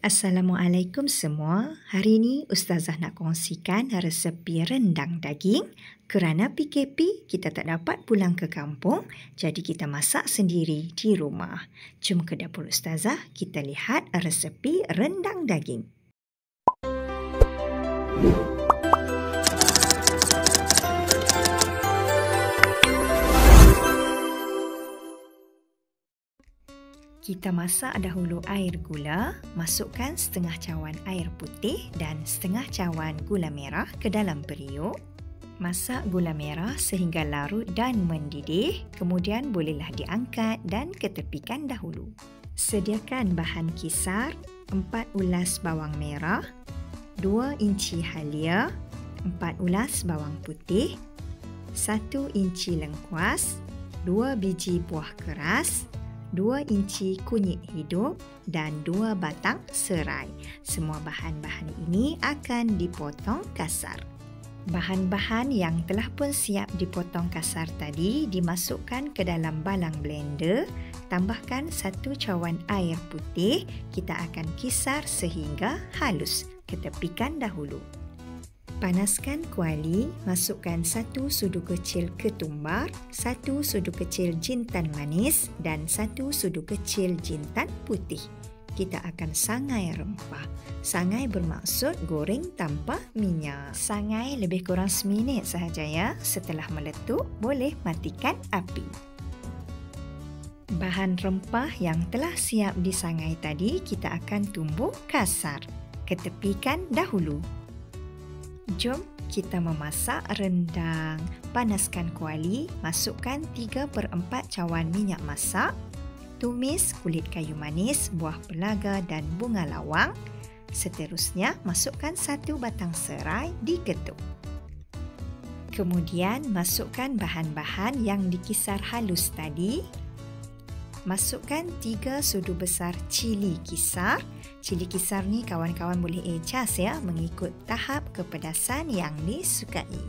Assalamualaikum semua. Hari ini Ustazah nak kongsikan resepi rendang daging. Kerana PKP, kita tak dapat pulang ke kampung, jadi kita masak sendiri di rumah. Jom ke dapur Ustazah, kita lihat resepi rendang daging. Kita masak dahulu air gula, masukkan setengah cawan air putih dan setengah cawan gula merah ke dalam periuk. Masak gula merah sehingga larut dan mendidih, kemudian bolehlah diangkat dan ketepikan dahulu. Sediakan bahan kisar, 4 ulas bawang merah, 2 inci halia, 4 ulas bawang putih, 1 inci lengkuas, 2 biji buah keras, 2 inci kunyit hidup dan 2 batang serai. Semua bahan-bahan ini akan dipotong kasar. Bahan-bahan yang telah pun siap dipotong kasar tadi dimasukkan ke dalam balang blender. Tambahkan 1 cawan air putih. Kita akan kisar sehingga halus. Ketepikan dahulu. Panaskan kuali, masukkan 1 sudu kecil ketumbar, 1 sudu kecil jintan manis dan 1 sudu kecil jintan putih. Kita akan sangai rempah. Sangai bermaksud goreng tanpa minyak. Sangai lebih kurang seminit sahaja ya. Setelah meletup, boleh matikan api. Bahan rempah yang telah siap disangai tadi, kita akan tumbuk kasar. Ketepikan dahulu. Jom kita memasak rendang. Panaskan kuali, masukkan 3/4 cawan minyak masak. Tumis kulit kayu manis, buah pelaga dan bunga lawang. Seterusnya, masukkan 1 batang serai diketuk. Kemudian, masukkan bahan-bahan yang dikisar halus tadi. Masukkan 3 sudu besar cili kisar. Cili kisar ni kawan-kawan boleh adjust ya mengikut tahap kepedasan yang disukai.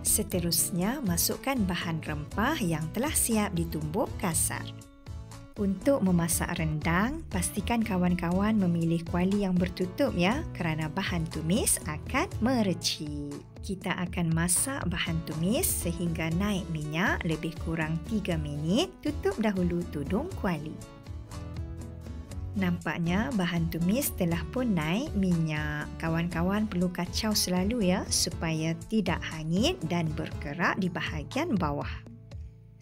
Seterusnya, masukkan bahan rempah yang telah siap ditumbuk kasar. Untuk memasak rendang, pastikan kawan-kawan memilih kuali yang bertutup ya kerana bahan tumis akan merecik. Kita akan masak bahan tumis sehingga naik minyak lebih kurang 3 minit. Tutup dahulu tudung kuali. Nampaknya bahan tumis telah pun naik minyak. Kawan-kawan perlu kacau selalu ya supaya tidak hangit dan berkerak di bahagian bawah.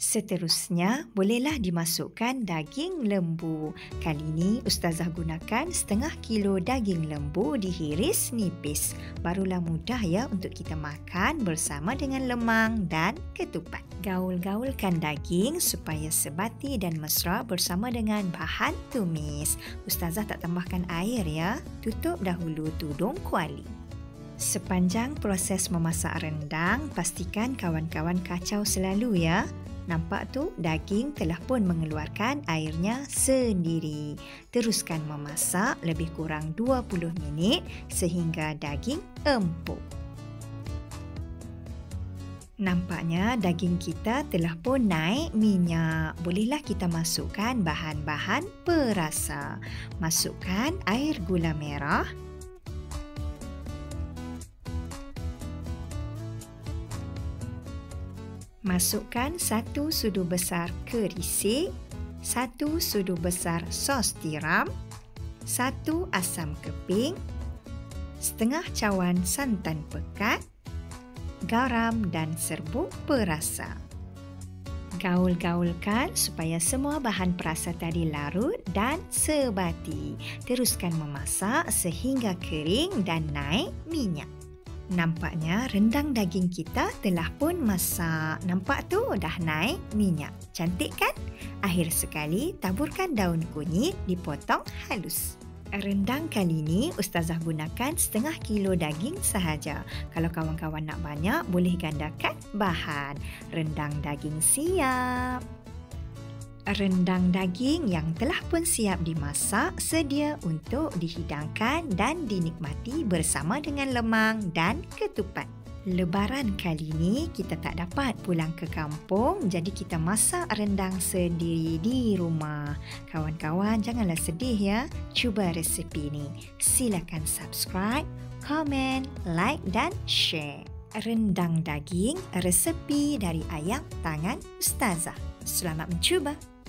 Seterusnya, bolehlah dimasukkan daging lembu. Kali ini Ustazah gunakan setengah kilo daging lembu dihiris nipis. Barulah mudah ya untuk kita makan bersama dengan lemang dan ketupat. Gaul-gaulkan daging supaya sebati dan mesra bersama dengan bahan tumis. Ustazah tak tambahkan air ya. Tutup dahulu tudung kuali. Sepanjang proses memasak rendang, pastikan kawan-kawan kacau selalu ya. Nampak tu daging telah pun mengeluarkan airnya sendiri. Teruskan memasak lebih kurang 20 minit sehingga daging empuk. Nampaknya daging kita telah pun naik minyak. Bolehlah kita masukkan bahan-bahan perasa. Masukkan air gula merah. Masukkan 1 sudu besar kerisik, 1 sudu besar sos tiram, 1 asam keping, setengah cawan santan pekat, garam dan serbuk perasa. Gaul-gaulkan supaya semua bahan perasa tadi larut dan sebati. Teruskan memasak sehingga kering dan naik minyak. Nampaknya rendang daging kita telah pun masak. Nampak tu dah naik minyak. Cantik kan? Akhir sekali taburkan daun kunyit dipotong halus. Rendang kali ini Ustazah gunakan setengah kilo daging sahaja. Kalau kawan-kawan nak banyak, boleh gandakan bahan. Rendang daging siap. Rendang daging yang telah pun siap dimasak sedia untuk dihidangkan dan dinikmati bersama dengan lemang dan ketupat. Lebaran kali ni kita tak dapat pulang ke kampung, jadi kita masak rendang sendiri di rumah. Kawan-kawan, janganlah sedih ya. Cuba resepi ni. Silakan subscribe, komen, like dan share. Rendang daging, resepi dari ayam tangan Ustazah. Selamat mencuba.